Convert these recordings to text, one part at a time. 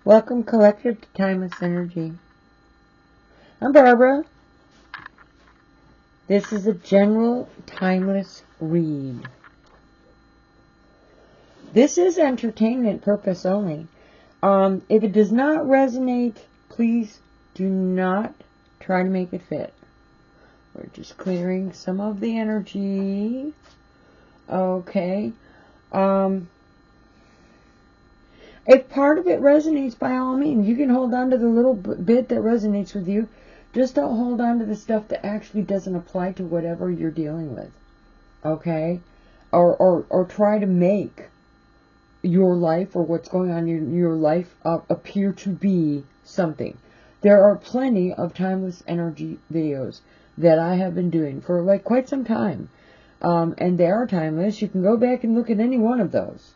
Welcome, Collective, to Timeless Energy. I'm Barbara. This is a general timeless read. This is entertainment purpose only. If it does not resonate, please do not try to make it fit. We're just clearing some of the energy. Okay. If part of it resonates, by all means, you can hold on to the little bit that resonates with you. Just don't hold on to the stuff that actually doesn't apply to whatever you're dealing with. Okay? Or try to make your life or what's going on in your life appear to be something. There are plenty of timeless energy videos that I have been doing for like quite some time. And they are timeless. You can go back and look at any one of those.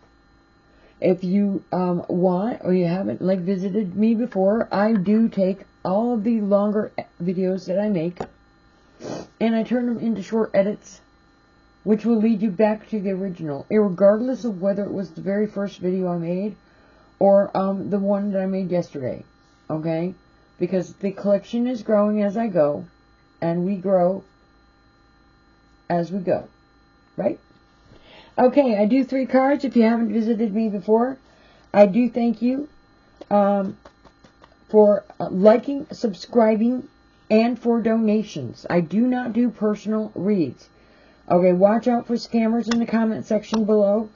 If you want, or you haven't visited me before, I do take all of the longer videos that I make and I turn them into short edits, which will lead you back to the original, regardless of whether it was the very first video I made or the one that I made yesterday. Okay? Because the collection is growing as I go, and we grow as we go. Right? Okay, I do 3 cards if you haven't visited me before. I do thank you for liking, subscribing, and for donations. I do not do personal reads. Okay, watch out for scammers in the comment section below.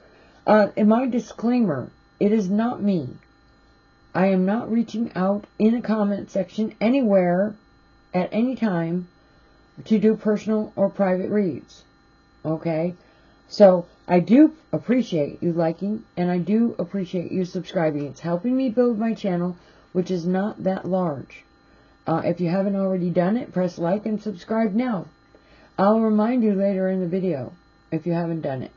In my disclaimer, it is not me. I am not reaching out in a comment section anywhere at any time to do personal or private reads. Okay? So, I do appreciate you liking, and I do appreciate you subscribing. It's helping me build my channel, which is not that large. If you haven't already done it, press like and subscribe now. I'll remind you later in the video if you haven't done it.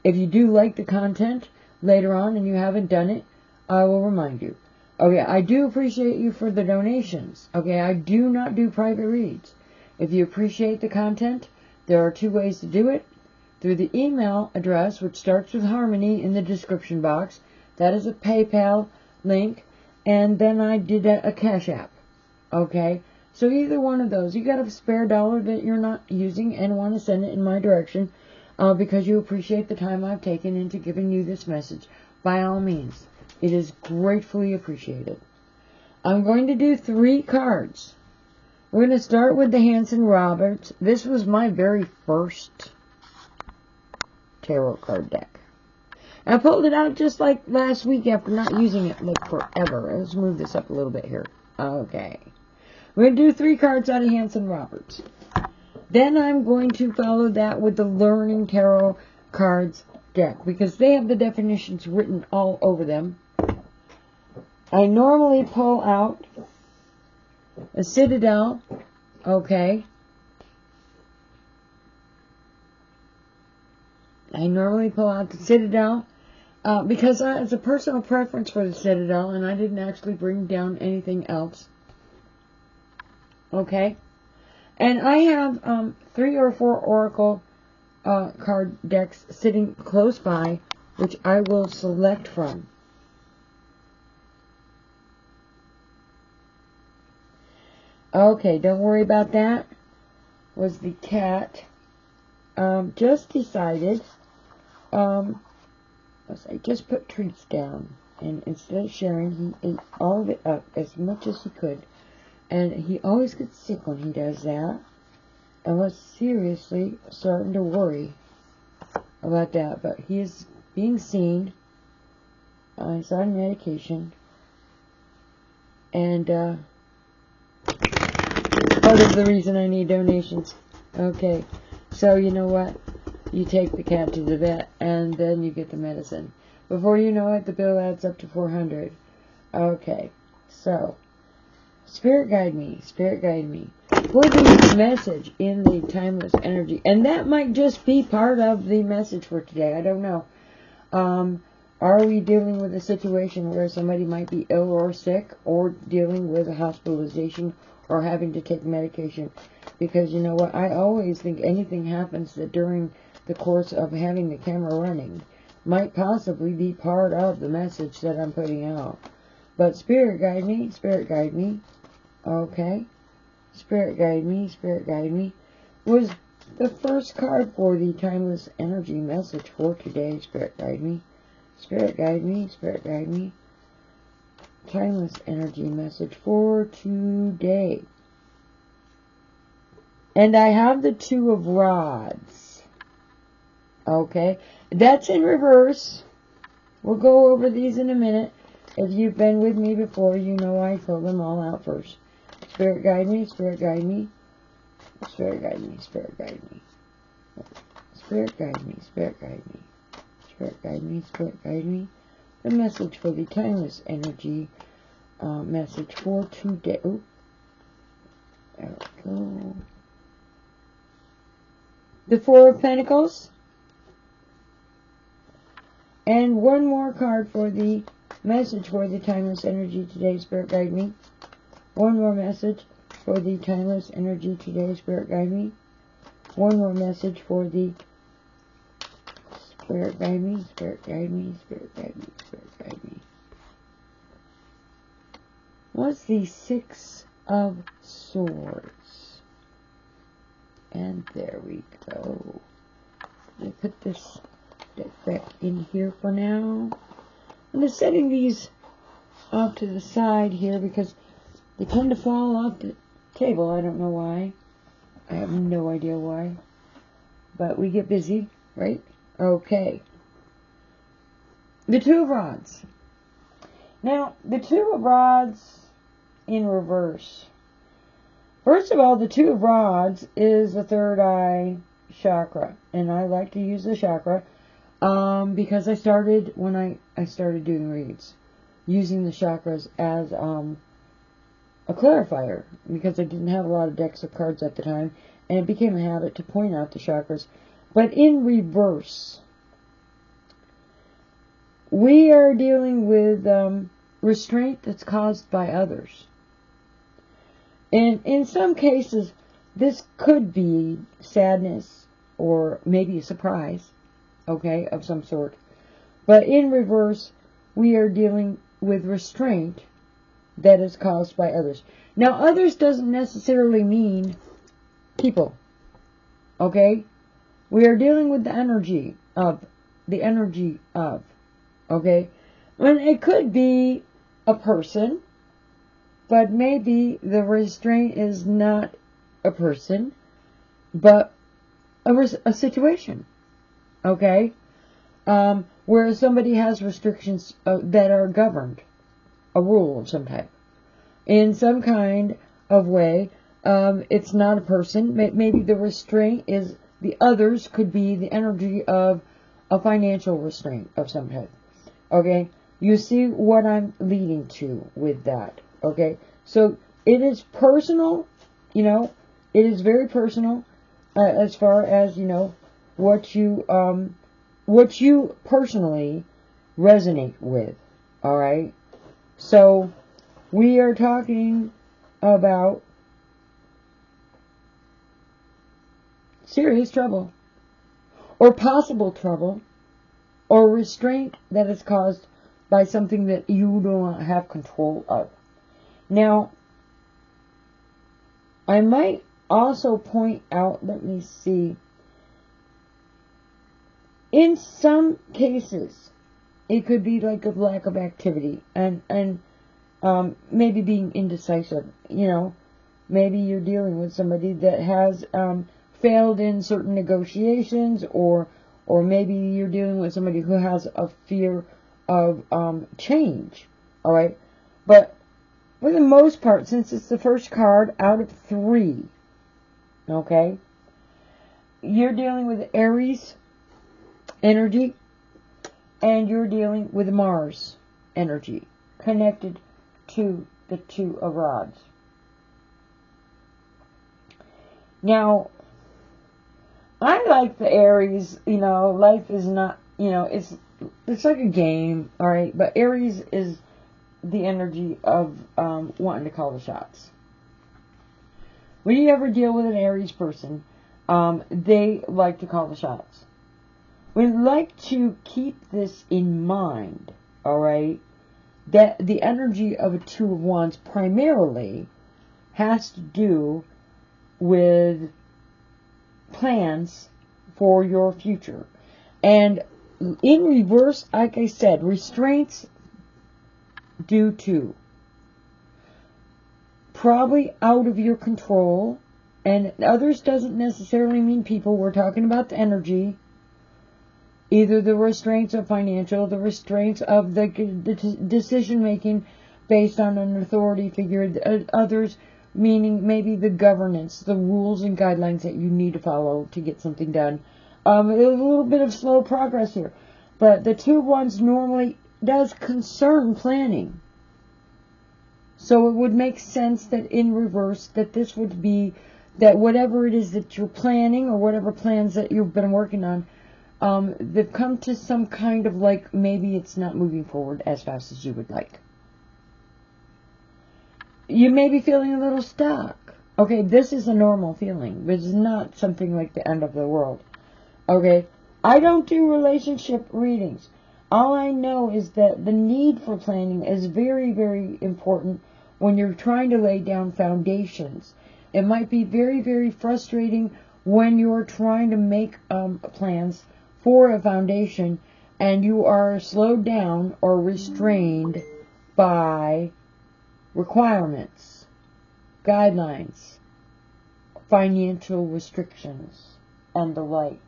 If you do like the content later on and you haven't done it, I will remind you. Okay, I do appreciate you for the donations. Okay, I do not do private reads. If you appreciate the content, there are 2 ways to do it. Through the email address, which starts with Harmony in the description box. That is a PayPal link. And then I did a Cash App. Okay? So either one of those. You got a spare $1 that you're not using and want to send it in my direction because you appreciate the time I've taken into giving you this message. By all means. It is gratefully appreciated. I'm going to do 3 cards. We're going to start with the Hanson Roberts. This was my very first tarot card deck. I pulled it out just like last week after not using it like forever. Let's move this up a little bit here. Okay. We're going to do 3 cards out of Hanson Roberts. Then I'm going to follow that with the Learning Tarot Cards deck because they have the definitions written all over them. I normally pull out a Citadel. Okay. I normally pull out the Citadel because it's a personal preference for the Citadel, and I didn't actually bring down anything else. Okay? And I have 3 or 4 Oracle card decks sitting close by, which I will select from. Okay, don't worry about that. Was the cat. Just decided, I just put treats down, and instead of sharing, he ate all of it up as much as he could, and he always gets sick when he does that, and was seriously starting to worry about that, but he is being seen. He's on medication, and part of the reason I need donations. Okay. So, you know what? You take the cat to the vet, and then you get the medicine. Before you know it, the bill adds up to $400. Okay. So, Spirit guide me. Spirit guide me. For the message in the Timeless Energy. And that might just be part of the message for today. I don't know. Are we dealing with a situation where somebody might be ill or sick, or dealing with a hospitalization, or having to take medication? Because you know what, I always think anything happens that during the course of having the camera running might possibly be part of the message that I'm putting out. But Spirit guide me, Spirit guide me. Okay. Spirit guide me, was the first card for the timeless energy message for today. Spirit guide me, Spirit guide me, Spirit guide me. Timeless energy message for today. And I have the Two of Rods. Okay. That's in reverse. We'll go over these in a minute. If you've been with me before, you know I fill them all out first. Spirit guide me, Spirit guide me. Spirit guide me, Spirit guide me. Spirit guide me, Spirit guide me. Spirit guide me, Spirit guide me. The message for the timeless energy message for today. Oh, there we go. The Four of Pentacles. And one more card for the message for the timeless energy today. Spirit guide me. One more message for the timeless energy today. Spirit guide me. One more message for the Spirit guide me. Spirit guide me. Spirit guide me. Spirit guide me. What's the Six of Swords? And there we go. Let me put this back in here for now. I'm just setting these off to the side here because they tend to fall off the table. I don't know why. I have no idea why. But we get busy, right? Okay. The Two of Rods. Now, the Two of Rods in reverse. First of all, the Two of Rods is the third eye chakra. And I like to use the chakra because I started, when I started doing reads, using the chakras as a clarifier, because I didn't have a lot of decks of cards at the time, and it became a habit to point out the chakras. But in reverse, we are dealing with restraint that's caused by others. And in some cases, this could be sadness or maybe a surprise, okay, of some sort. But in reverse, we are dealing with restraint that is caused by others. Now, others doesn't necessarily mean people, okay? We are dealing with the energy of, okay? And it could be a person, but maybe the restraint is not a person, but a situation, okay? Where somebody has restrictions that are governed, a rule of some type, in some kind of way. It's not a person. Maybe the restraint is, the others could be the energy of a financial restraint of some type. Okay? You see what I'm leading to with that. Okay? So it is personal, you know, it is very personal as far as, you know, what you personally resonate with. Alright? So we are talking about serious trouble, or possible trouble, or restraint that is caused by something that you don't have control of. Now, I might also point out, let me see, in some cases, it could be like a lack of activity, and maybe being indecisive, you know. Maybe you're dealing with somebody that has failed in certain negotiations, or maybe you're dealing with somebody who has a fear of change, alright? But for the most part, since it's the first card out of 3, okay, you're dealing with Aries energy, and you're dealing with Mars energy, connected to the Two of Rods. Now, I like the Aries, you know, life is not, you know, it's like a game, alright, but Aries is the energy of wanting to call the shots. When you ever deal with an Aries person, they like to call the shots. We like to keep this in mind, alright, that the energy of a Two of Wands primarily has to do with plans for your future. And in reverse, like I said, restraints due to probably out of your control, and others doesn't necessarily mean people. We're talking about the energy. Either the restraints of financial, the restraints of the decision making based on an authority figure, others meaning maybe the governance, the rules and guidelines that you need to follow to get something done. A little bit of slow progress here, but the Two of Wands normally does concern planning. So it would make sense that in reverse, that this would be that whatever it is that you're planning or whatever plans that you've been working on, they've come to some kind of like, maybe it's not moving forward as fast as you would like. You may be feeling a little stuck. Okay, this is a normal feeling. This is not something like the end of the world. Okay, I don't do relationship readings. All I know is that the need for planning is very, very important when you're trying to lay down foundations. It might be very, very frustrating when you're trying to make plans for a foundation and you are slowed down or restrained by requirements, guidelines, financial restrictions, and the like.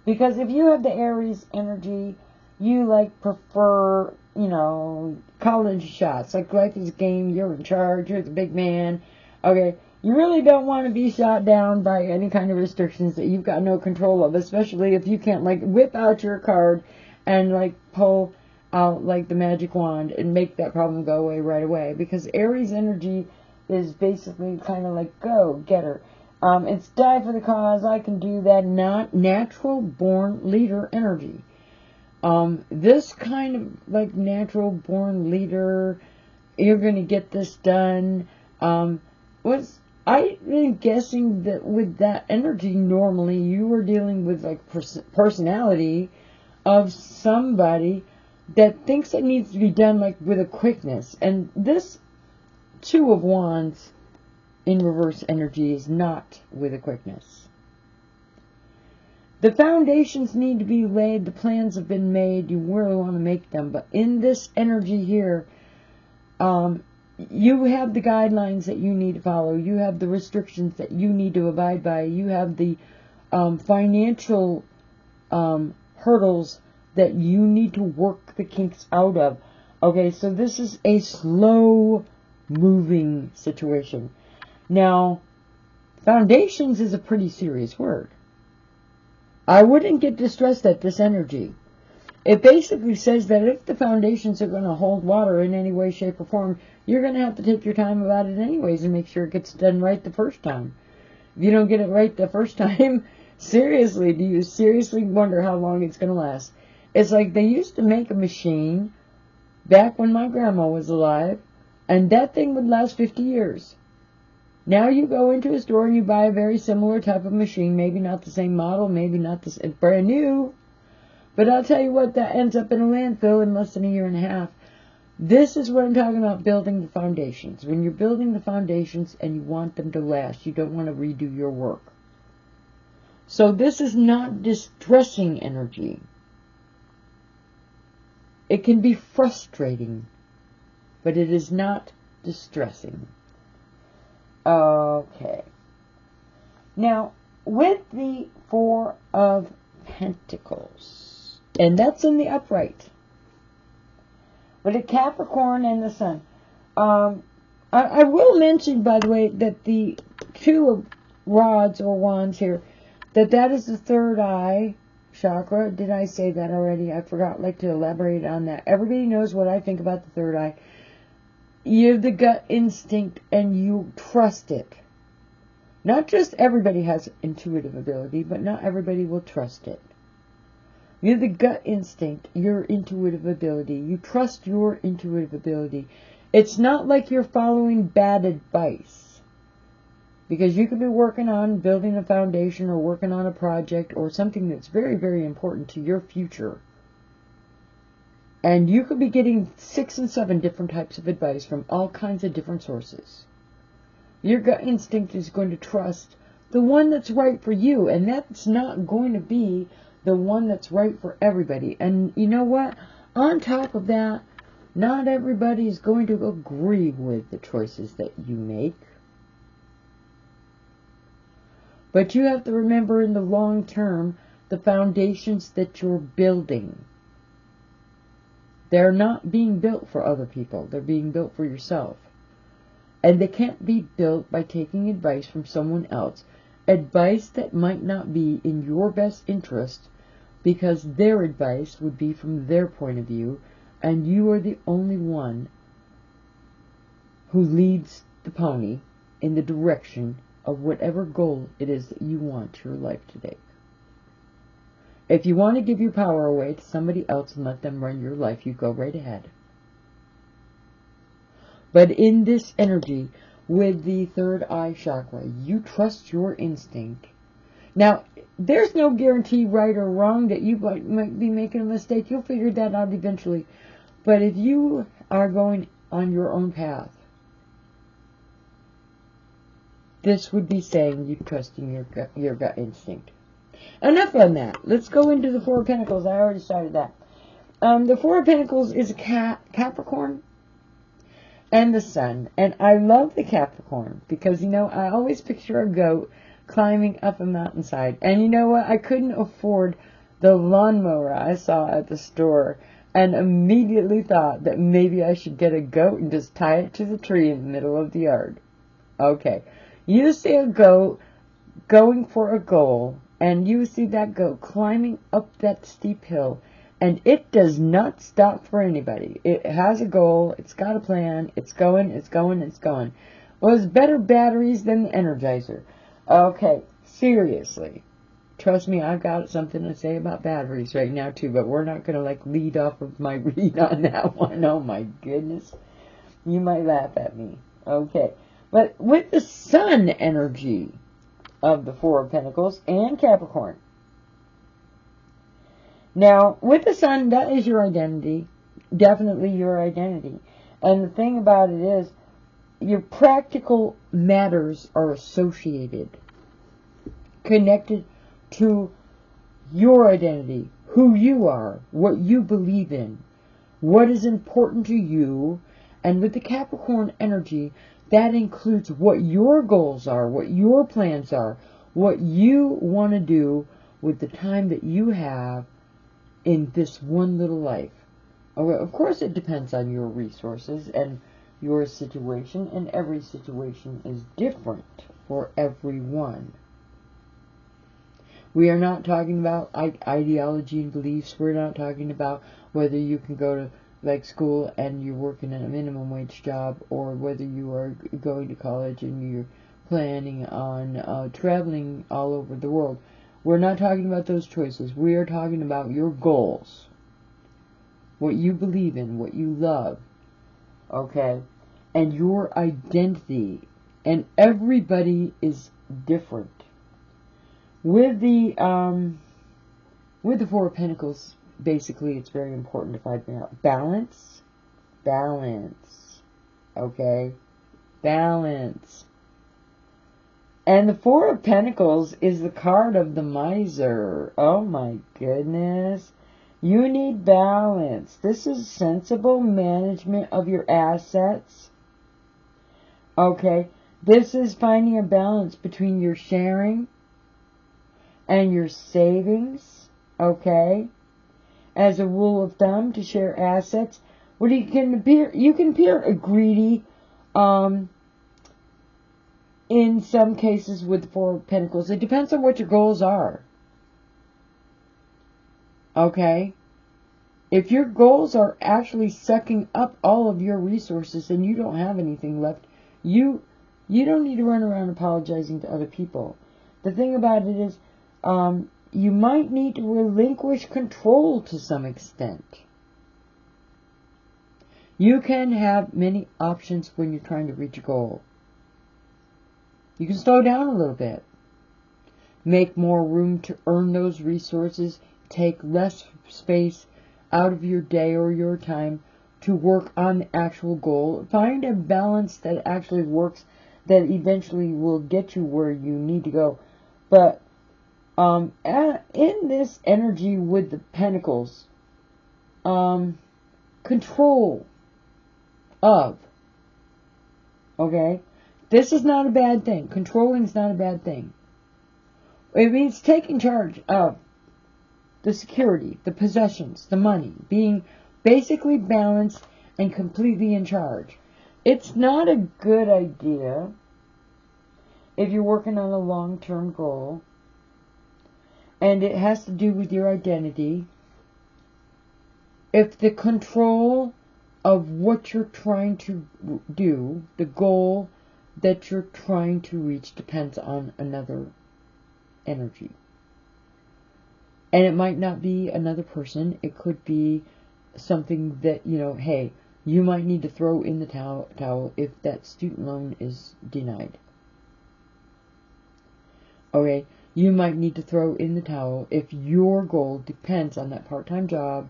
Because if you have the Aries energy, you like prefer, you know, college shots. Like life is a game, you're in charge, you're the big man. Okay, you really don't want to be shot down by any kind of restrictions that you've got no control of, especially if you can't like whip out your card and like pull out like the magic wand and make that problem go away right away. Because Aries energy is basically kind of like, go, get her. It's die for the cause, I can do that, not natural born leader energy. This kind of like natural born leader, you're going to get this done, I'm guessing that with that energy, normally you are dealing with like personality of somebody that thinks it needs to be done like with a quickness. And this Two of Wands in reverse energy is not with a quickness. The foundations need to be laid, the plans have been made, you really want to make them, but in this energy here, you have the guidelines that you need to follow, you have the restrictions that you need to abide by, you have the financial hurdles that you need to work the kinks out of. Okay, so this is a slow moving situation. Now, foundations is a pretty serious word. I wouldn't get distressed at this energy. It basically says that if the foundations are going to hold water in any way, shape, or form, you're going to have to take your time about it anyways and make sure it gets done right the first time. If you don't get it right the first time, seriously, do you seriously wonder how long it's going to last? It's like they used to make a machine back when my grandma was alive, and that thing would last 50 years. Now you go into a store and you buy a very similar type of machine, maybe not the same model, maybe not the same, brand new, but I'll tell you what, that ends up in a landfill in less than a year and a half. This is what I'm talking about, building the foundations. When you're building the foundations and you want them to last, you don't want to redo your work. So this is not distressing energy. It can be frustrating, but it is not distressing. Okay. Now, with the Four of Pentacles, and that's in the upright, with a Capricorn and the Sun. I will mention, by the way, that the Two of Rods or Wands here, that is the third eye chakra. Did I say that already? I forgot to elaborate on that. Everybody knows what I think about the third eye. You have the gut instinct and you trust it. Not just everybody has intuitive ability, but not everybody will trust it. You have the gut instinct, your intuitive ability. You trust your intuitive ability. It's not like you're following bad advice. Because you could be working on building a foundation or working on a project or something that's very, very important to your future. And you could be getting 6 and 7 different types of advice from all kinds of different sources. Your gut instinct is going to trust the one that's right for you, and that's not going to be the one that's right for everybody. And you know what? On top of that, not everybody is going to agree with the choices that you make. But you have to remember in the long term, the foundations that you're building. They're not being built for other people. They're being built for yourself. And they can't be built by taking advice from someone else. Advice that might not be in your best interest, because their advice would be from their point of view, and you are the only one who leads the pony in the direction of whatever goal it is that you want your life to take. If you want to give your power away to somebody else and let them run your life, you go right ahead. But in this energy, with the third eye chakra, you trust your instinct. Now, there's no guarantee right or wrong that you might be making a mistake. You'll figure that out eventually. But if you are going on your own path, this would be saying you trusting your gut instinct. Enough on that. Let's go into the Four of Pentacles. I already started that. The Four of Pentacles is a Capricorn and the Sun. And I love the Capricorn because, you know, I always picture a goat climbing up a mountainside. And you know what? I couldn't afford the lawnmower I saw at the store and immediately thought that maybe I should get a goat and just tie it to the tree in the middle of the yard. Okay. You see a goat going for a goal, and you see that goat climbing up that steep hill, and it does not stop for anybody. It has a goal, it's got a plan, it's going, it's going, it's going. Well, it's better batteries than the Energizer. Okay, seriously. Trust me, I've got something to say about batteries right now too, but we're not going to lead off of my read on that one. Oh my goodness. You might laugh at me. Okay. But with the Sun energy of the Four of Pentacles and Capricorn. Now, with the Sun, that is your identity. Definitely your identity. And the thing about it is, your practical matters are associated, connected to your identity, who you are, what you believe in, what is important to you. And with the Capricorn energy, that includes what your goals are, what your plans are, what you want to do with the time that you have in this one little life. Of course, it depends on your resources and your situation, and every situation is different for everyone. We are not talking about ideology and beliefs. We're not talking about whether you can go to school and you're working at a minimum wage job, or whether you are going to college and you're planning on traveling all over the world. We're not talking about those choices. We are talking about your goals, what you believe in, what you love, okay, and your identity. And everybody is different. With the Four of Pentacles, basically, it's very important to find out balance, okay, balance. And the Four of Pentacles is the card of the miser. Oh my goodness. You need balance. This is sensible management of your assets. Okay. This is finding a balance between your sharing and your savings. Okay. As a rule of thumb, to share assets, what you can appear greedy, in some cases with the Four of Pentacles. It depends on what your goals are. Okay? If your goals are actually sucking up all of your resources and you don't have anything left, you don't need to run around apologizing to other people. The thing about it is, you might need to relinquish control to some extent. You can have many options when you're trying to reach a goal. You can slow down a little bit. Make more room to earn those resources. Take less space out of your day or your time to work on the actual goal. Find a balance that actually works, that eventually will get you where you need to go. But in this energy with the pentacles, control of, okay? This is not a bad thing. Controlling is not a bad thing. It means taking charge of the security, the possessions, the money, being basically balanced and completely in charge. It's not a good idea if you're working on a long-term goal and it has to do with your identity. If the control of what you're trying to do, the goal that you're trying to reach, depends on another energy. And it might not be another person. It could be something that, you know, hey, you might need to throw in the towel if that student loan is denied. Okay, you might need to throw in the towel if your goal depends on that part-time job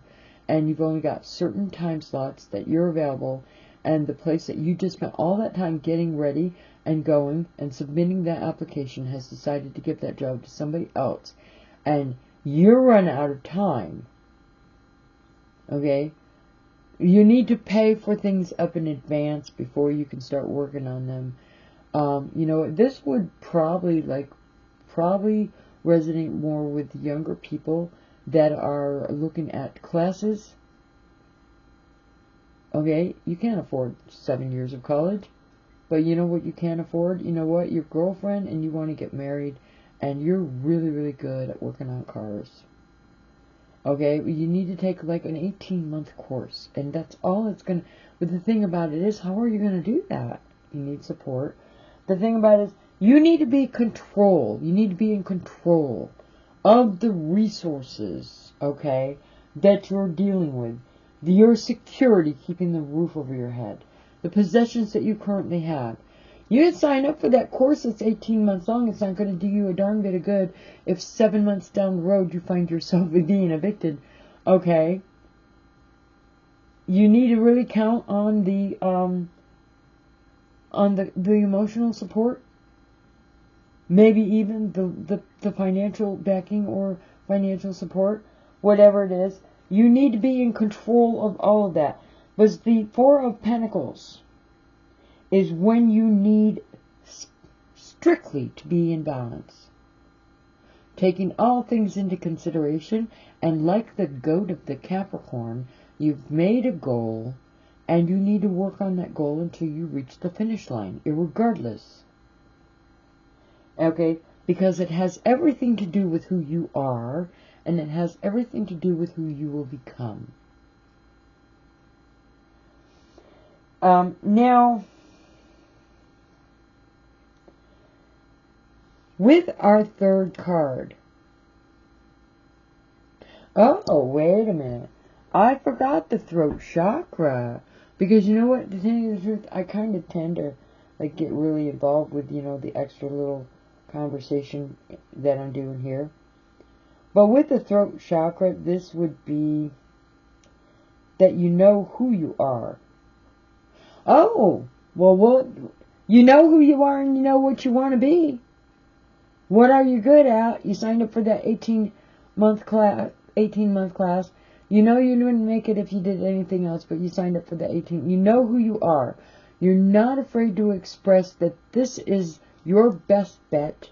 and you've only got certain time slots that you're available, and the place that you just spent all that time getting ready and going and submitting that application has decided to give that job to somebody else, and you're run out of time. Okay? You need to pay for things up in advance before you can start working on them. You know, this would probably resonate more with younger people that are looking at classes. Okay, you can't afford 7 years of college, but you know what you can afford? You know what? Your girlfriend, and you want to get married, and you're really, really good at working on cars. Okay, you need to take like an 18-month course, and that's all it's going to... But the thing about it is, how are you going to do that? You need support. The thing about it is, you need to be control. You need to be in control of the resources, okay, that you're dealing with. Your security, keeping the roof over your head. The possessions that you currently have. You didn't sign up for that course that's 18 months long. It's not going to do you a darn bit of good if 7 months down the road you find yourself being evicted. Okay? You need to really count on the emotional support. Maybe even the financial backing or financial support. Whatever it is. You need to be in control of all of that. But the Four of Pentacles is when you need strictly to be in balance. Taking all things into consideration, and like the goat of the Capricorn, you've made a goal, and you need to work on that goal until you reach the finish line, irregardless. Okay? Because it has everything to do with who you are, and it has everything to do with who you will become. Now, with our third card. Oh, wait a minute. I forgot the throat chakra. Because you know what? To tell you the truth, I kind of tend to like get really involved with, you know, the extra little conversation that I'm doing here. But with the throat chakra, this would be that you know who you are. Oh, well, you know who you are and you know what you want to be. What are you good at? You signed up for that 18-month class. You know you wouldn't make it if you did anything else, but you signed up for the 18. You know who you are. You're not afraid to express that this is your best bet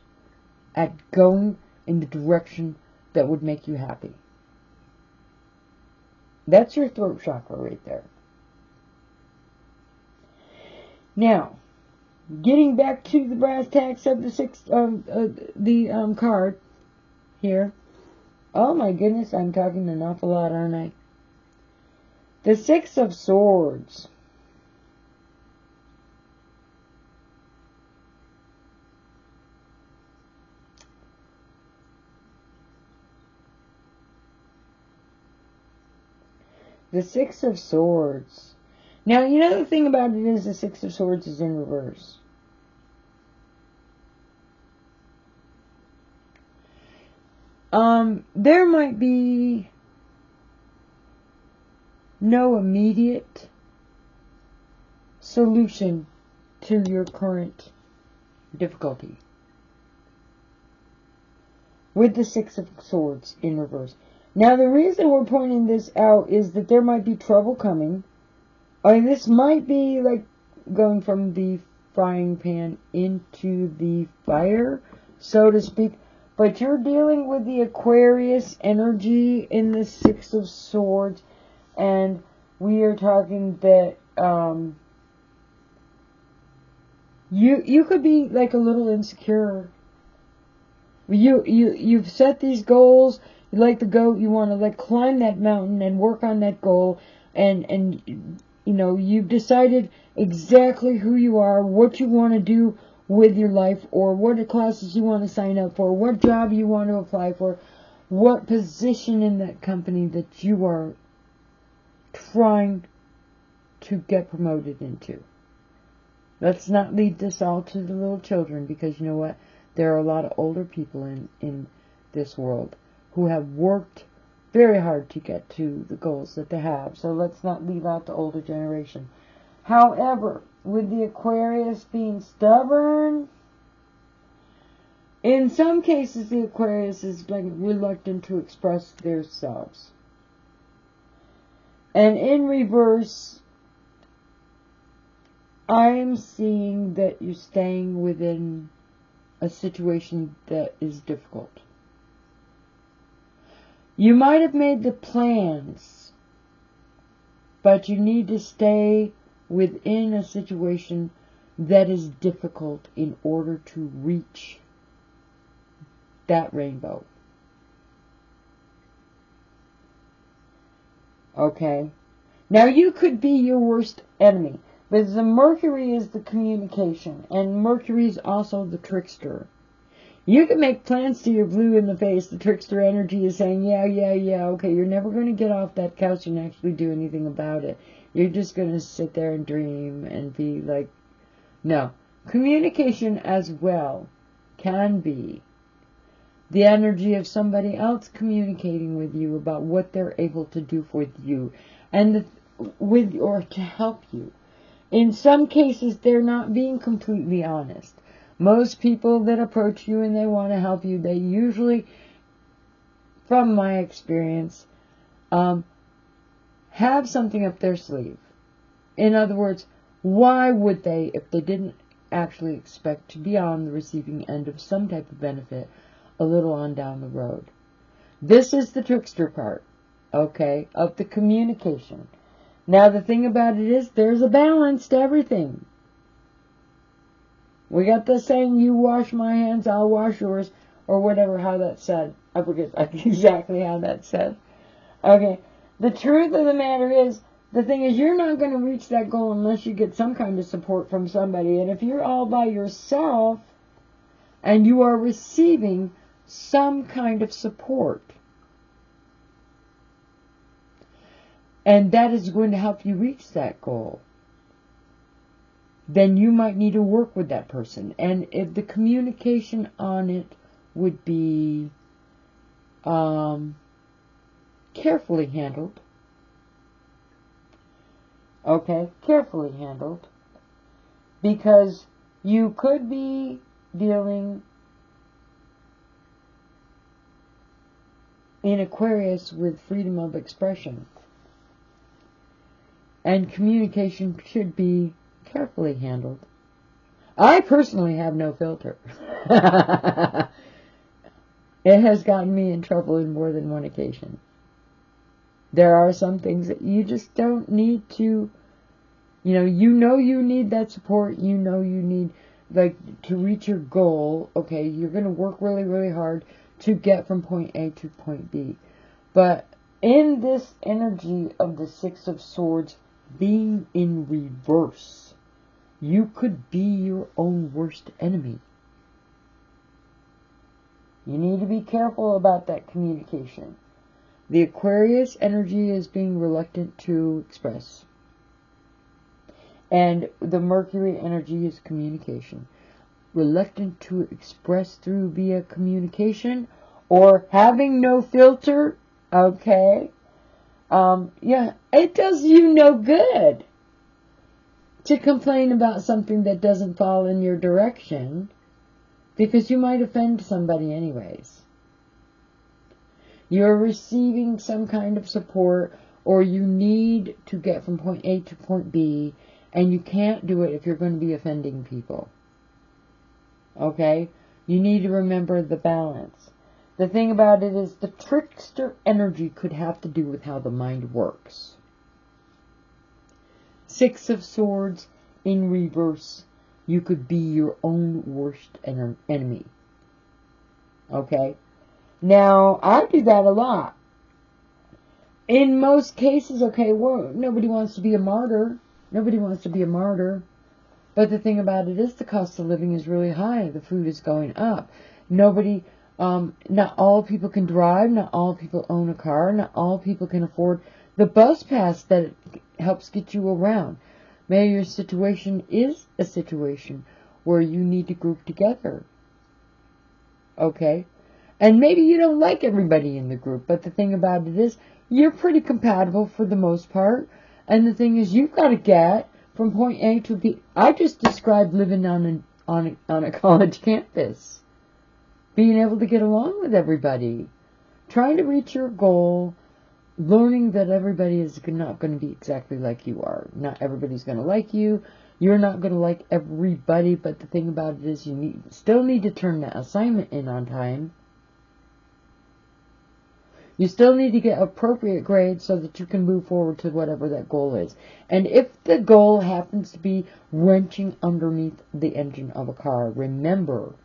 at going in the direction that would make you happy. That's your throat chakra right there. Now, getting back to the brass tacks of the card here. Oh my goodness, I'm talking an awful lot, aren't I? The Six of Swords. The Six of Swords. Now, you know the thing about it is the Six of Swords is in reverse. There might be no immediate solution to your current difficulty. With the Six of Swords in reverse. Now, the reason we're pointing this out is that there might be trouble coming. I mean, this might be like going from the frying pan into the fire, so to speak. But you're dealing with the Aquarius energy in the Six of Swords. And we are talking that you could be like a little insecure. You've set these goals. You like the goat. You want to like climb that mountain and work on that goal. And you know, you've decided exactly who you are, what you want to do with your life, or what classes you want to sign up for, what job you want to apply for, what position in that company that you are trying to get promoted into. Let's not lead this all to the little children, because you know what? There are a lot of older people in this world who have worked very hard to get to the goals that they have. So let's not leave out the older generation. However, with the Aquarius being stubborn, in some cases the Aquarius is like reluctant to express themselves. And in reverse, I'm seeing that you're staying within a situation that is difficult. You might have made the plans, but you need to stay within a situation that is difficult in order to reach that rainbow. Okay? Now you could be your worst enemy. But the Mercury is the communication, and Mercury is also the trickster. You can make plans till you're blue in the face. The trickster energy is saying, yeah, okay, you're never going to get off that couch and actually do anything about it. You're just going to sit there and dream and be like, no. Communication as well can be the energy of somebody else communicating with you about what they're able to do for you and or to help you. In some cases, they're not being completely honest. Most people that approach you and they want to help you, they usually, from my experience, have something up their sleeve. In other words, why would they, if they didn't actually expect to be on the receiving end of some type of benefit a little on down the road? This is the trickster part, okay, of the communication. Now, the thing about it is, there's a balance to everything. We got the saying, you wash my hands, I'll wash yours, or whatever, how that's said. I forget exactly how that's said. Okay, the truth of the matter is, the thing is, you're not going to reach that goal unless you get some kind of support from somebody. And if you're all by yourself, and you are receiving some kind of support, and that is going to help you reach that goal, then you might need to work with that person. And if the communication on it would be carefully handled, okay, carefully handled, because you could be dealing in Aquarius with freedom of expression. And communication should be carefully handled. I personally have no filter. It has gotten me in trouble in more than one occasion. There are some things that you just don't need to, you need that support, you need, to reach your goal, okay, you're going to work really, really hard to get from point A to point B. But in this energy of the Six of Swords being in reverse, you could be your own worst enemy. You need to be careful about that communication. The Aquarius energy is being reluctant to express. And the Mercury energy is communication. Reluctant to express through via communication or having no filter, okay? Yeah, it does you no good to complain about something that doesn't fall in your direction, because you might offend somebody anyways. You're receiving some kind of support, or you need to get from point A to point B, and you can't do it if you're going to be offending people. Okay? You need to remember the balance. The thing about it is the trickster energy could have to do with how the mind works. Six of Swords in reverse. You could be your own worst enemy. Okay? Now, I do that a lot. In most cases, okay, well, nobody wants to be a martyr. Nobody wants to be a martyr. But the thing about it is the cost of living is really high. The food is going up. Nobody, not all people can drive. Not all people own a car. Not all people can afford the bus pass that helps get you around. Maybe your situation is a situation where you need to group together. Okay? And maybe you don't like everybody in the group, but the thing about it is, you're pretty compatible for the most part. And the thing is, you've got to get from point A to B. I just described living on a college campus. Being able to get along with everybody. Trying to reach your goal. Learning that everybody is not going to be exactly like you are. Not everybody's going to like you. You're not going to like everybody, but the thing about it is, you still need to turn that assignment in on time. You still need to get appropriate grades so that you can move forward to whatever that goal is. And if the goal happens to be wrenching underneath the engine of a car, remember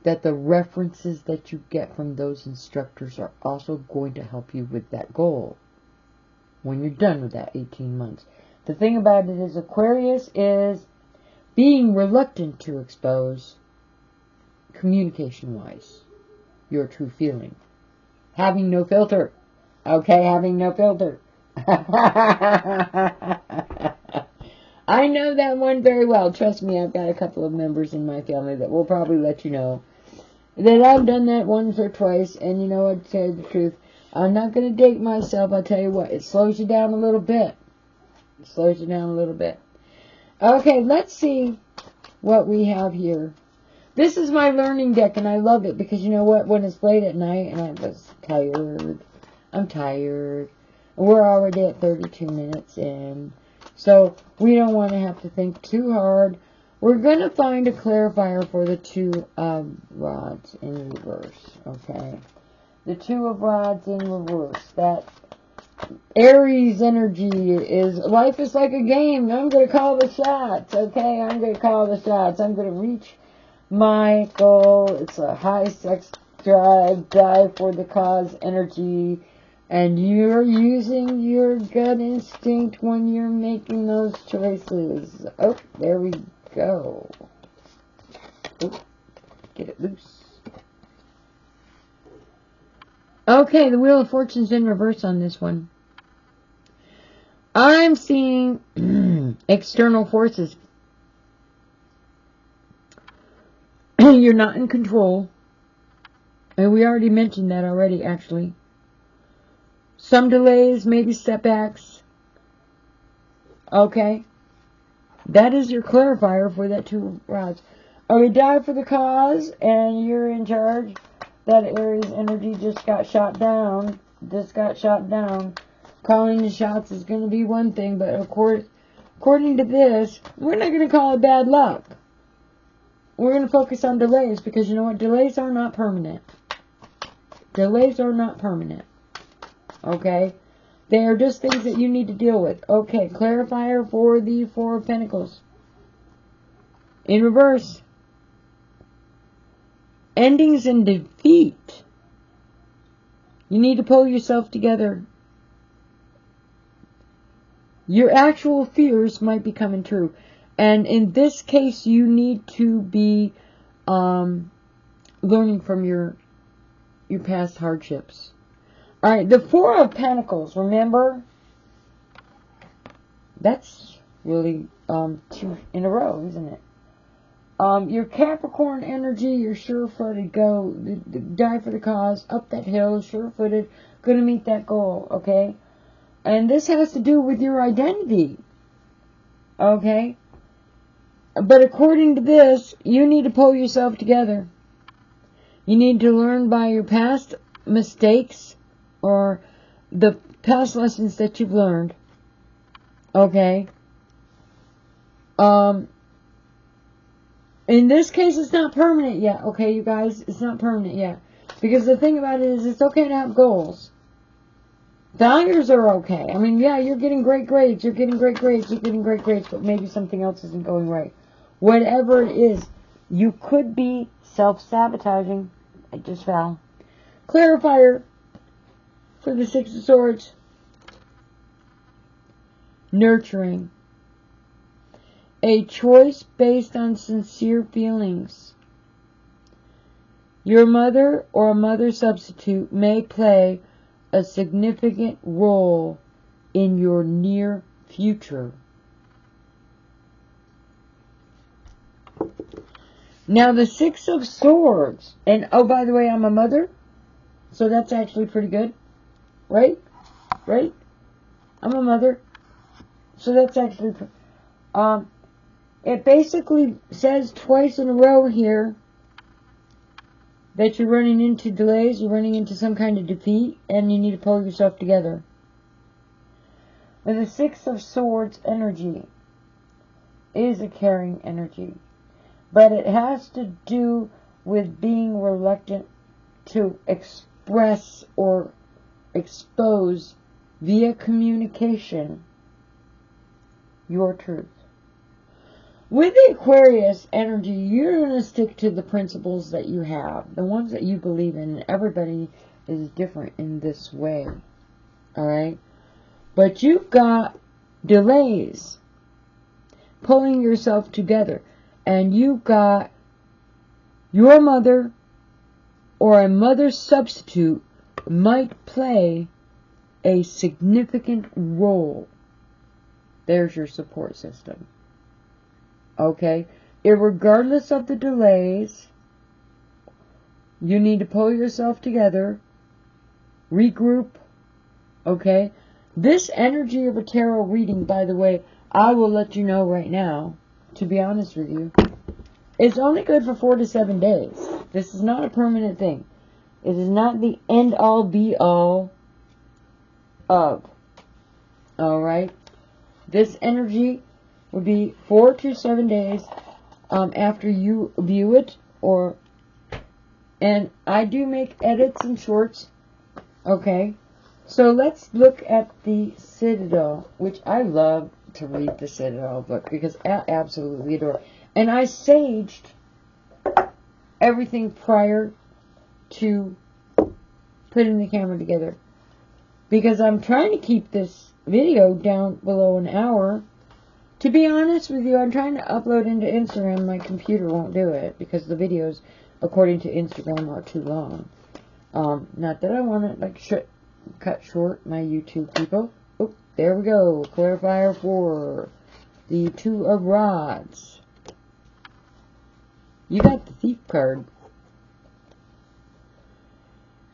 that the references that you get from those instructors are also going to help you with that goal when you're done with that 18 months. The thing about it is, Aquarius is being reluctant to expose, communication-wise, your true feeling. Having no filter. Okay, having no filter. I know that one very well. Trust me, I've got a couple of members in my family that will probably let you know that I've done that once or twice. And you know what, to tell you the truth, I'm not going to date myself. I'll tell you what, it slows you down a little bit. It slows you down a little bit. Okay, let's see what we have here. This is my learning deck, and I love it because you know what? When it's late at night and I was tired, I'm tired. We're already at 32 minutes in, so we don't want to have to think too hard. We're going to find a clarifier for the Two of Rods in reverse, okay? The Two of Rods in reverse. That Aries energy is, life is like a game. I'm going to call the shots, okay? I'm going to call the shots. I'm going to reach my goal. It's a high sex drive for the cause energy, and you're using your gut instinct when you're making those choices. Oh, there we go. Oh, get it loose. Okay, the Wheel of Fortune's in reverse on this one. I'm seeing external forces. You're not in control. And we already mentioned that already, actually. Some delays, maybe setbacks. Okay. That is your clarifier for that Two Rods. Okay, die for the cause, and you're in charge. That Aries energy just got shot down. Calling the shots is going to be one thing, but of course, according to this, we're not going to call it bad luck. We're going to focus on delays, because you know what? Delays are not permanent. Delays are not permanent. Okay? They are just things that you need to deal with. Okay, clarifier for the Four of Pentacles. In reverse. Endings in defeat. You need to pull yourself together. Your actual fears might be coming true. And in this case, you need to be learning from your past hardships. Alright, the Four of Pentacles, remember? That's really two in a row, isn't it? Your Capricorn energy, you're sure-footed, go, die for the cause, up that hill, sure-footed, gonna meet that goal, okay? And this has to do with your identity. Okay? But according to this, you need to pull yourself together. You need to learn by your past mistakes or the past lessons that you've learned. Okay? In this case, it's not permanent yet. Okay, you guys? It's not permanent yet. Because the thing about it is, it's okay to have goals. Failures are okay. I mean, yeah, you're getting great grades. You're getting great grades. You're getting great grades. But maybe something else isn't going right. Whatever it is, you could be self-sabotaging. I just fell. Clarifier for the Six of Swords. Nurturing. A choice based on sincere feelings. Your mother or a mother substitute may play a significant role in your near future. Now the Six of Swords, and oh, by the way, I'm a mother, so that's actually pretty good, right? Right? I'm a mother, so that's actually, it basically says twice in a row here that you're running into delays, you're running into some kind of defeat, and you need to pull yourself together. With the Six of Swords energy is a caring energy. But it has to do with being reluctant to express or expose via communication your truth. With the Aquarius energy, you're going to stick to the principles that you have, the ones that you believe in. Everybody is different in this way. Alright? But you've got delays, pulling yourself together. And you've got your mother or a mother substitute might play a significant role. There's your support system. Okay? Irregardless of the delays, you need to pull yourself together, regroup. Okay? This energy of a tarot reading, by the way, I will let you know right now, to be honest with you, it's only good for 4 to 7 days. This is not a permanent thing. It is not the end-all, be-all of. Alright? This energy will be 4 to 7 days after you view it. And I do make edits and shorts. Okay? So let's look at the Citadel, which I love to read the Citadel book because I absolutely adore it. And I saged everything prior to putting the camera together because I'm trying to keep this video down below an hour. To be honest with you, I'm trying to upload into Instagram. My computer won't do it because the videos, according to Instagram, are too long. Not that I want to cut short my YouTube people. Oh, there we go. Clarifier for the Two of Rods. You got the Thief card.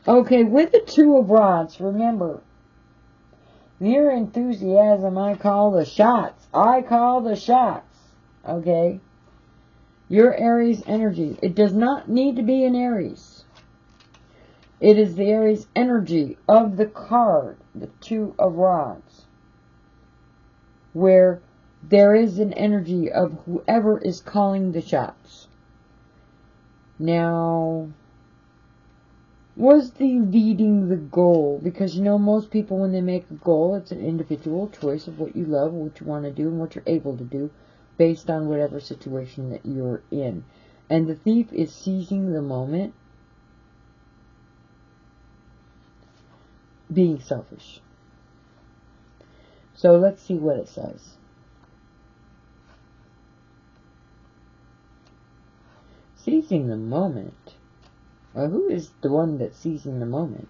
Okay, with the Two of Rods, remember, mere enthusiasm, I call the shots. I call the shots. Okay? Your Aries energy. It does not need to be an Aries. It is the Aries energy of the card, the Two of Rods, where there is an energy of whoever is calling the shots. Now, was the leading the goal? Because, you know, most people, when they make a goal, it's an individual choice of what you love, what you want to do, and what you're able to do based on whatever situation that you're in. And the Thief is seizing the moment, being selfish. So let's see what it says. Seizing the moment. Well, who is the one that's seizing the moment?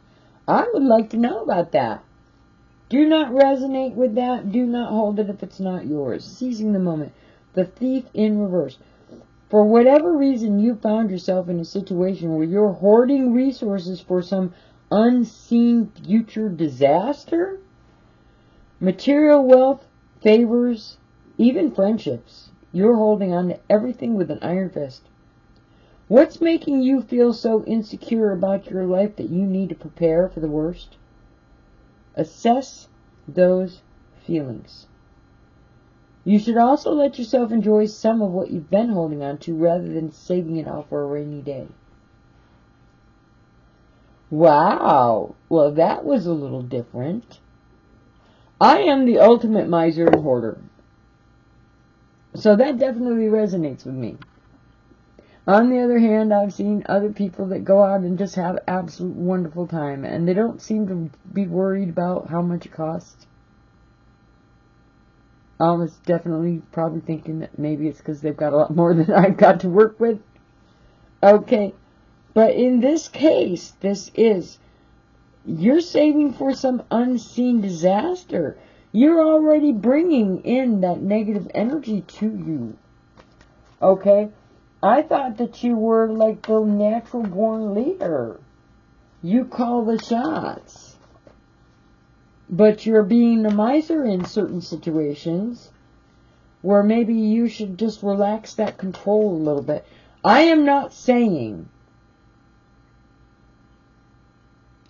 I would like to know about that. Do not resonate with that. Do not hold it if it's not yours. Seizing the moment. The Thief in reverse. For whatever reason, you found yourself in a situation where you're hoarding resources for some unseen future disaster. Material wealth, favors, even friendships. You're holding on to everything with an iron fist. What's making you feel so insecure about your life that you need to prepare for the worst? Assess those feelings. You should also let yourself enjoy some of what you've been holding on to rather than saving it all for a rainy day. Wow, well that was a little different. I am the ultimate miser and hoarder. So that definitely resonates with me. On the other hand, I've seen other people that go out and just have absolute wonderful time, and they don't seem to be worried about how much it costs. I was definitely probably thinking that maybe it's because they've got a lot more than I've got to work with. Okay, but in this case, you're saving for some unseen disaster. You're already bringing in that negative energy to you. Okay? I thought that you were like the natural born leader. You call the shots. But you're being the miser in certain situations where maybe you should just relax that control a little bit. I am not saying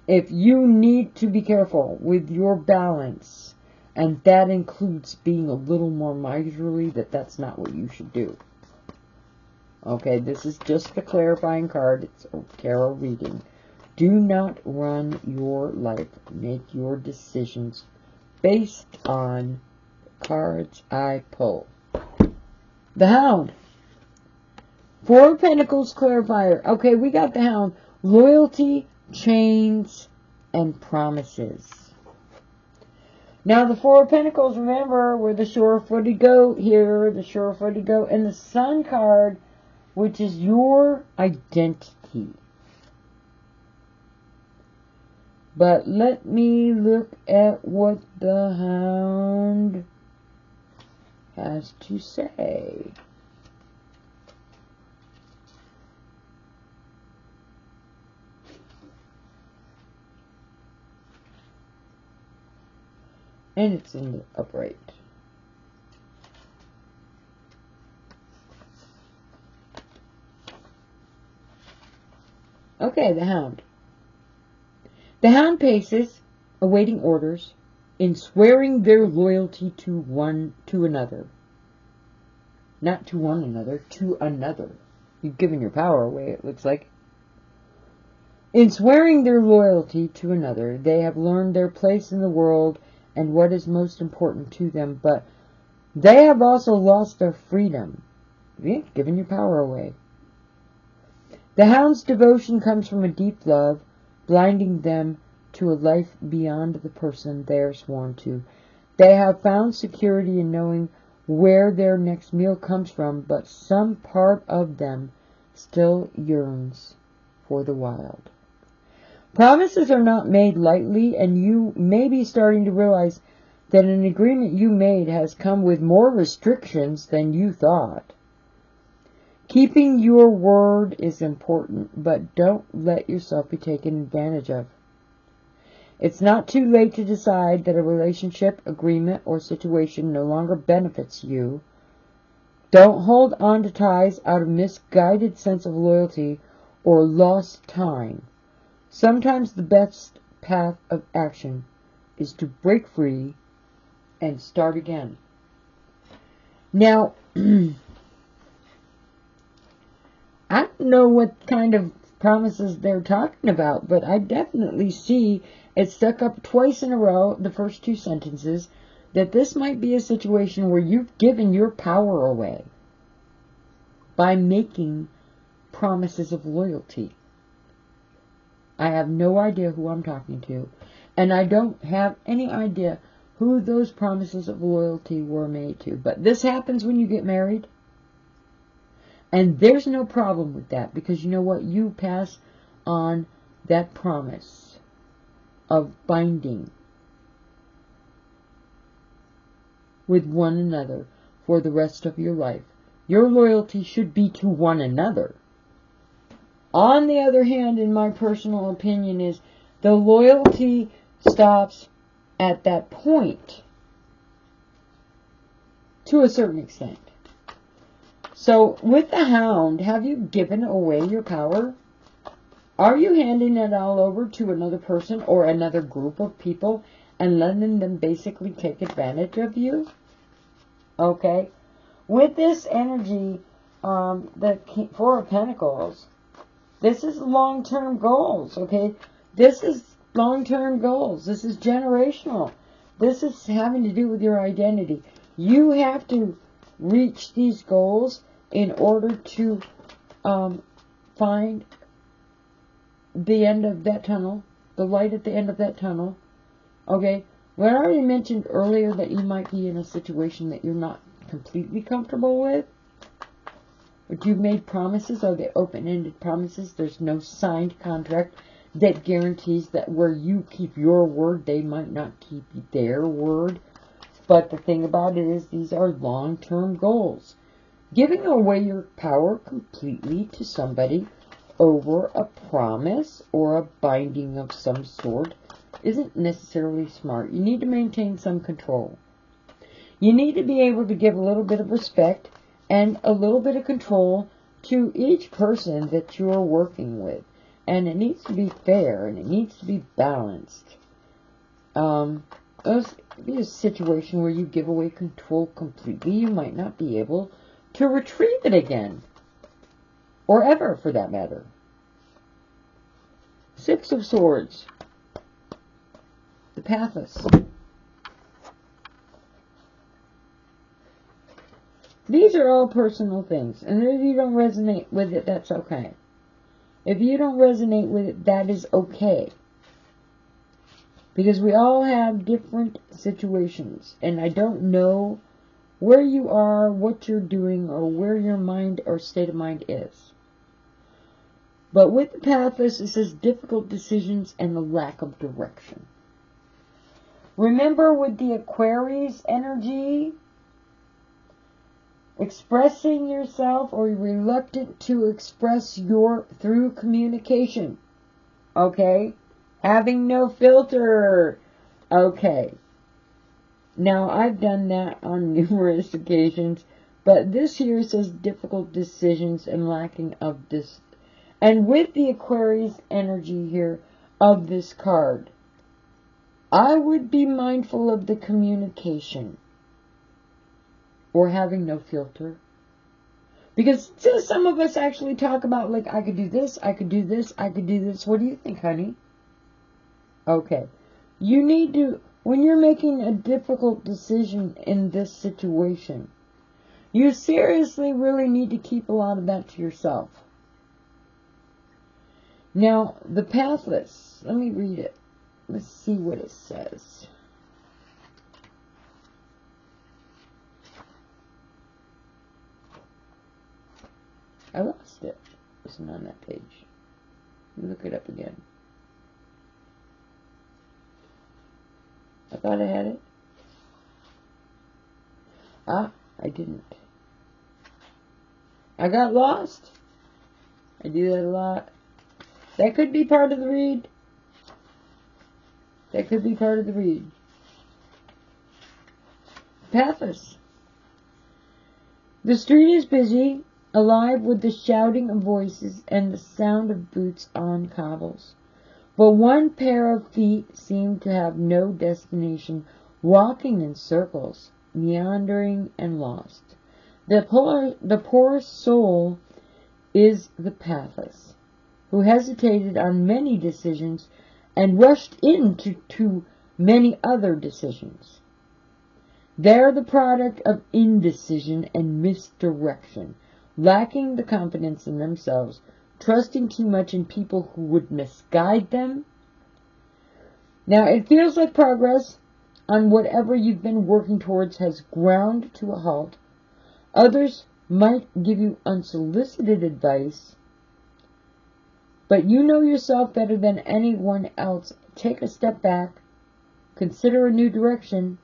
if you need to be careful with your balance, and that includes being a little more miserly, that's not what you should do. Okay, this is just the clarifying card. It's a tarot reading. Do not run your life. Make your decisions based on the cards I pull. The Hound. Four of Pentacles clarifier. Okay, we got the Hound. Loyalty, chains, and promises. Now, the Four of Pentacles, remember, we're the sure-footed goat here, the sure-footed goat, and the Sun card, which is your identity. But let me look at what the Hound has to say. And it's in the upright. Okay, the Hound. The Hound paces, awaiting orders, in swearing their loyalty to another. Not to one another, to another. You've given your power away, it looks like. In swearing their loyalty to another, they have learned their place in the world and what is most important to them, but they have also lost their freedom. You've given your power away. The Hound's devotion comes from a deep love, blinding them to a life beyond the person they are sworn to. They have found security in knowing where their next meal comes from, but some part of them still yearns for the wild. Promises are not made lightly, and you may be starting to realize that an agreement you made has come with more restrictions than you thought. Keeping your word is important, but don't let yourself be taken advantage of. It's not too late to decide that a relationship, agreement, or situation no longer benefits you. Don't hold on to ties out of misguided sense of loyalty or lost time. Sometimes the best path of action is to break free and start again. Now, I don't know what kind of promises they're talking about, but I definitely see it stuck up twice in a row, the first two sentences, that this might be a situation where you've given your power away by making promises of loyalty. I have no idea who I'm talking to, and I don't have any idea who those promises of loyalty were made to. But this happens when you get married, and there's no problem with that, because you know what? You pass on that promise of binding with one another for the rest of your life. Your loyalty should be to one another. On the other hand, in my personal opinion, is the loyalty stops at that point to a certain extent. So with the Hound, have you given away your power? Are you handing it all over to another person or another group of people and letting them basically take advantage of you? Okay. With this energy, the Four of Pentacles, this is long-term goals, okay? This is long-term goals. This is generational. This is having to do with your identity. You have to reach these goals in order to find the end of that tunnel, the light at the end of that tunnel. Okay? Well, I already mentioned earlier that you might be in a situation that you're not completely comfortable with. But you've made promises. Are they open-ended promises? There's no signed contract that guarantees that where you keep your word, they might not keep their word. But the thing about it is these are long-term goals. Giving away your power completely to somebody over a promise or a binding of some sort isn't necessarily smart. You need to maintain some control. You need to be able to give a little bit of respect and a little bit of control to each person that you're working with. And it needs to be fair and it needs to be balanced. There's be a situation where you give away control completely. You might not be able to retrieve it again. Or ever, for that matter. Six of Swords. The Pathless. These are all personal things. And if you don't resonate with it, that's okay. If you don't resonate with it, that is okay. Because we all have different situations. And I don't know where you are, what you're doing, or where your mind or state of mind is. But with the Pathless, it says difficult decisions and the lack of direction. Remember with the Aquarius energy, expressing yourself or you're reluctant to express through communication. Okay? Having no filter. Okay. Now, I've done that on numerous occasions, but this here says difficult decisions and lacking of this. And with the Aquarius energy here of this card, I would be mindful of the communication or having no filter. Because some of us actually talk about, like, I could do this, I could do this, I could do this. What do you think, honey? Okay. You need to, when you're making a difficult decision in this situation, you seriously really need to keep a lot of that to yourself. Now, the Pathless, let me read it. Let's see what it says. I lost it. It wasn't on that page. Let me look it up again. I thought I had it. Ah, I didn't. I got lost. I do that a lot. That could be part of the read. That could be part of the read. Pathless. The street is busy, alive with the shouting of voices and the sound of boots on cobbles. But one pair of feet seem to have no destination, walking in circles, meandering and lost. The poor soul is the Pathless, who hesitated on many decisions and rushed into too many other decisions. They're the product of indecision and misdirection, lacking the confidence in themselves, trusting too much in people who would misguide them. Now, it feels like progress on whatever you've been working towards has ground to a halt. Others might give you unsolicited advice, but you know yourself better than anyone else. Take a step back. Consider a new direction.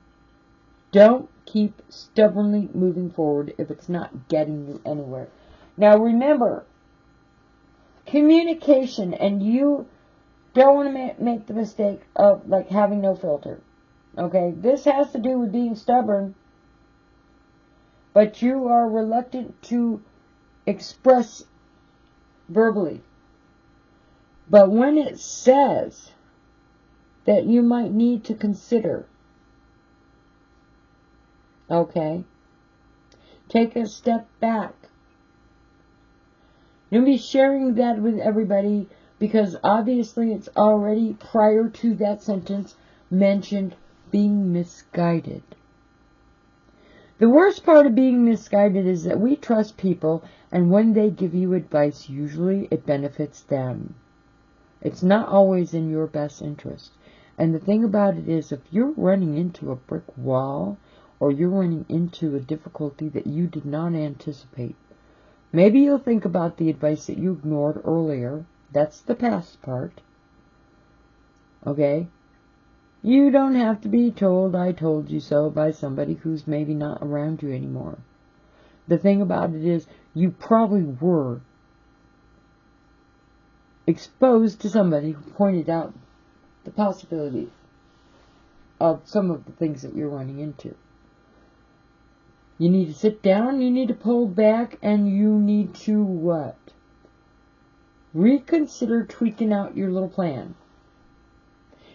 Don't keep stubbornly moving forward if it's not getting you anywhere. Now remember, communication, and you don't want to make the mistake of like having no filter. Okay? This has to do with being stubborn. but you are reluctant to express verbally. But when it says that you might need to consider, okay, take a step back. You'll be sharing that with everybody because obviously it's already prior to that sentence mentioned being misguided. The worst part of being misguided is that we trust people, and when they give you advice, usually it benefits them. It's not always in your best interest. And the thing about it is, if you're running into a brick wall, or you're running into a difficulty that you did not anticipate, maybe you'll think about the advice that you ignored earlier. That's the past part. Okay? You don't have to be told, I told you so, by somebody who's maybe not around you anymore. The thing about it is, you probably were exposed to somebody who pointed out the possibility of some of the things that you're running into. You need to sit down, you need to pull back, and you need to what? Reconsider tweaking out your little plan.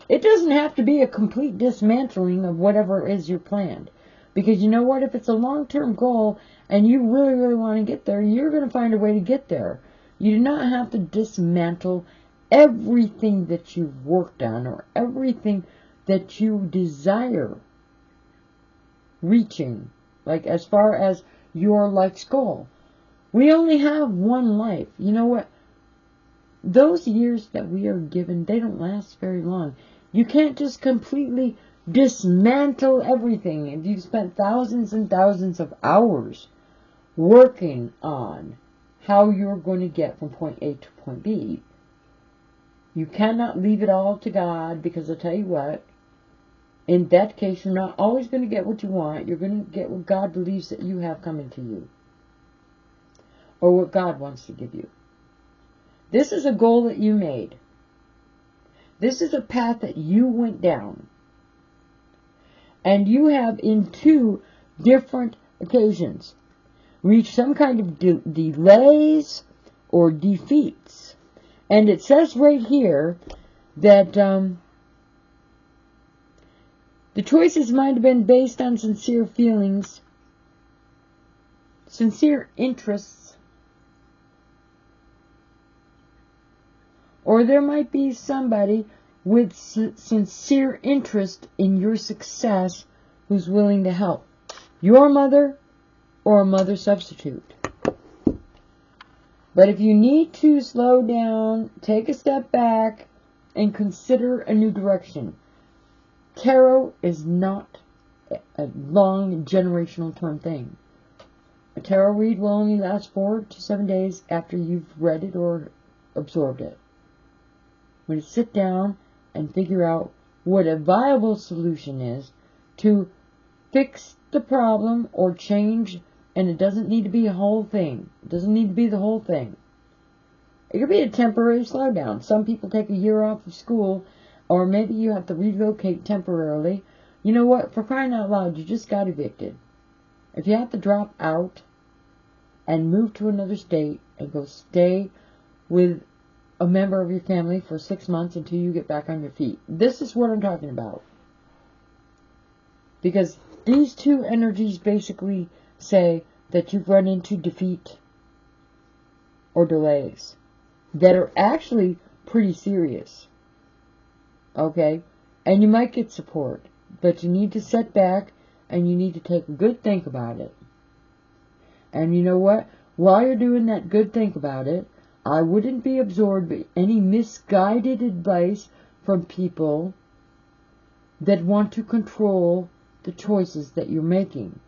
It doesn't have to be a complete dismantling of whatever is your plan. Because you know what? If it's a long-term goal and you really, really want to get there, you're going to find a way to get there. You do not have to dismantle everything that you've worked on or everything that you desire reaching, like as far as your life's goal. We only have one life. You know what? Those years that we are given, they don't last very long. You can't just completely dismantle everything. If you've spent thousands and thousands of hours working on how you're going to get from point A to point B, you cannot leave it all to God, because I'll tell you what, in that case, you're not always going to get what you want. You're going to get what God believes that you have coming to you, or what God wants to give you. This is a goal that you made. This is a path that you went down. And you have, in 2 different occasions, reached some kind of delays or defeats. And it says right here that the choices might have been based on sincere feelings, sincere interests, or there might be somebody with sincere interest in your success who's willing to help. Your mother or a mother substitute. But if you need to slow down, take a step back, and consider a new direction. Tarot is not a long generational term thing. A tarot read will only last 4 to 7 days after you've read it or absorbed it. When you sit down and figure out what a viable solution is to fix the problem or change, and it doesn't need to be a whole thing. It doesn't need to be the whole thing. It could be a temporary slowdown. Some people take a year off of school, or maybe you have to relocate temporarily. You know what? For crying out loud, you just got evicted. If you have to drop out and move to another state and go stay with a member of your family for 6 months until you get back on your feet. This is what I'm talking about. Because these 2 energies basically say that you've run into defeat or delays that are actually pretty serious. Okay? And you might get support, but you need to sit back and you need to take a good think about it. And you know what? While you're doing that good think about it, I wouldn't be absorbed by any misguided advice from people that want to control the choices that you're making.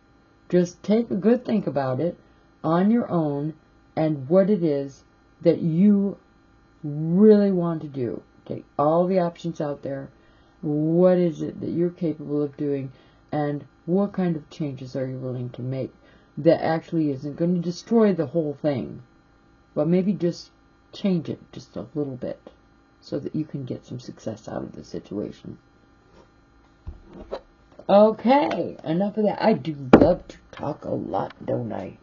Just take a good think about it on your own and what it is that you really want to do. Take all the options out there. What is it that you're capable of doing, and what kind of changes are you willing to make that actually isn't going to destroy the whole thing, but maybe just change it just a little bit so that you can get some success out of the situation. Okay, enough of that. I do love to talk a lot, don't I?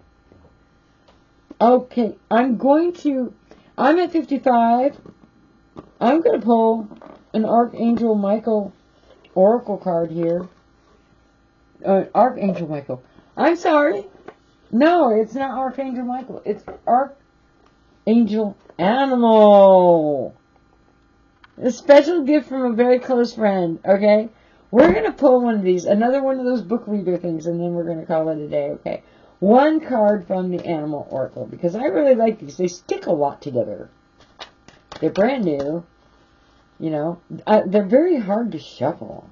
Okay, I'm at 55. I'm going to pull an Archangel Michael Oracle card here. Archangel Michael. I'm sorry. No, it's not Archangel Michael. It's Archangel Animal. A special gift from a very close friend, okay? We're going to pull one of these, another one of those book reader things, and then we're going to call it a day, okay? One card from the Animal Oracle, because I really like these. They stick a lot together. They're brand new, you know. They're very hard to shuffle.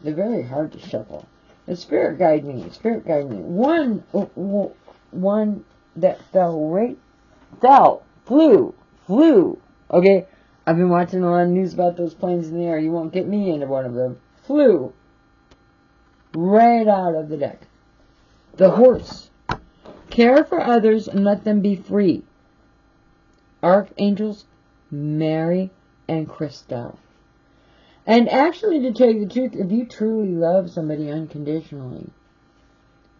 They're very hard to shuffle. The Spirit guide me. Spirit guide me. One that flew. Okay, I've been watching a lot of news about those planes in the air. You won't get me into one of them. Flew right out of the deck. The Horse. Care for others and let them be free. Archangels Mary and Christelle. And actually, to tell you the truth, if you truly love somebody unconditionally,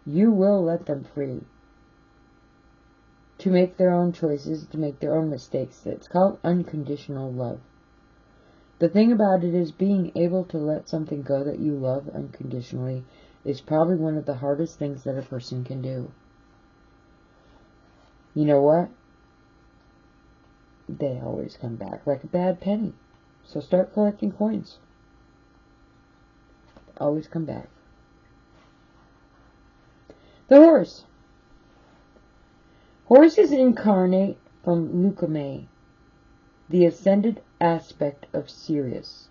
you will let them free to make their own choices, to make their own mistakes. It's called unconditional love. The thing about it is being able to let something go that you love unconditionally is probably one of the hardest things that a person can do. You know what? They always come back like a bad penny. So start collecting coins. Always come back. The Horse. Horses incarnate from Lucame, the ascended aspect of Sirius,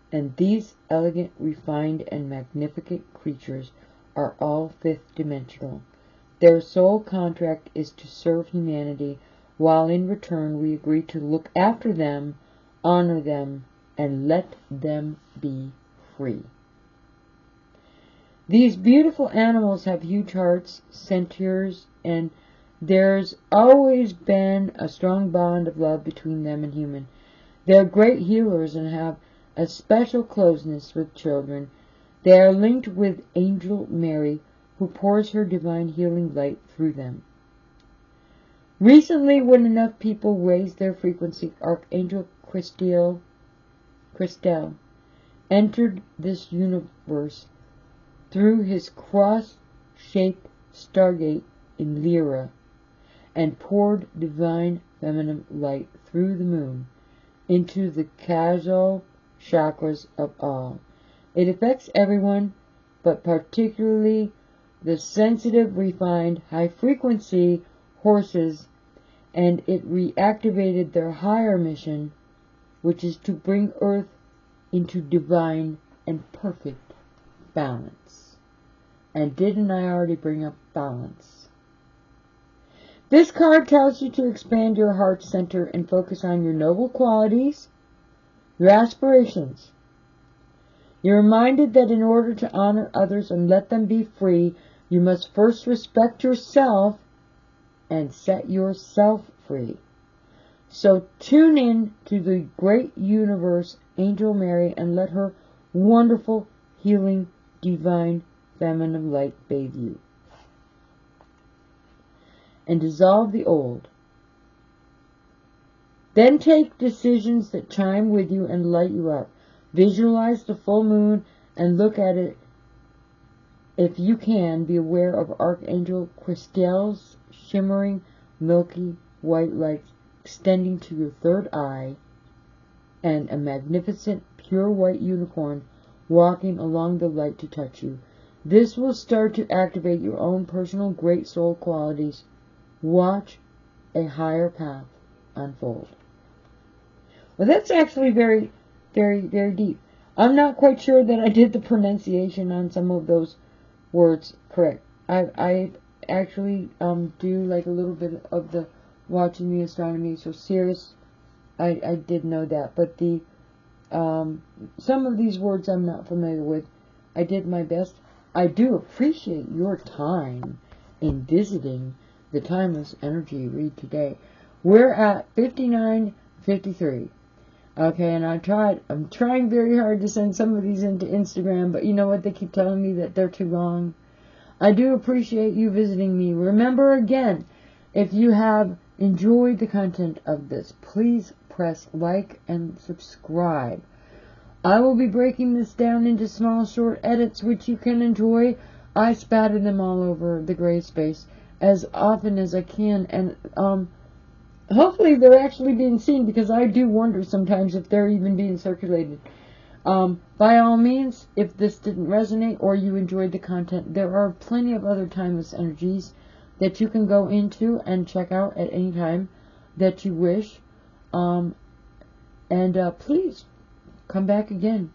and these elegant, refined, and magnificent creatures are all fifth-dimensional. Their sole contract is to serve humanity, while in return we agree to look after them, honor them, and let them be free. These beautiful animals have huge hearts, centaurs, and there's always been a strong bond of love between them and human. They're great healers and have a special closeness with children. They are linked with Angel Mary, who pours her divine healing light through them. Recently, when enough people raised their frequency, Archangel Christelle entered this universe through his cross-shaped stargate in Lyra and poured divine feminine light through the moon into the causal chakras of all. It affects everyone, but particularly the sensitive, refined, high-frequency horses, and it reactivated their higher mission, which is to bring Earth into divine and perfect balance. And didn't I already bring up balance? This card tells you to expand your heart center and focus on your noble qualities, your aspirations. You're reminded that in order to honor others and let them be free, you must first respect yourself and set yourself free. So tune in to the great universe, Angel Mary, and let her wonderful, healing, divine, feminine light bathe you. And dissolve the old. Then take decisions that chime with you and light you up. Visualize the full moon and look at it. If you can, be aware of Archangel Christelle's shimmering, milky, white light extending to your third eye, and a magnificent, pure white unicorn walking along the light to touch you. This will start to activate your own personal great soul qualities. Watch a higher path unfold. Well, that's actually very, very, very deep. I'm not quite sure that I did the pronunciation on some of those words correct. I actually do like a little bit of the watching the astronomy, so Sirius, I did know that, but the some of these words I'm not familiar with. I did my best. I do appreciate your time in visiting the Timeless Energy read today. We're at 59:53. Okay, and I'm trying very hard to send some of these into Instagram, but you know what? They keep telling me that they're too long. I do appreciate you visiting me. Remember again, if you have enjoyed the content of this, please press like and subscribe. I will be breaking this down into small short edits which you can enjoy. I spatter them all over the gray space as often as I can, and hopefully they're actually being seen, because I do wonder sometimes if they're even being circulated. By all means, if this didn't resonate or you enjoyed the content, there are plenty of other timeless energies that you can go into and check out at any time that you wish. And please come back again.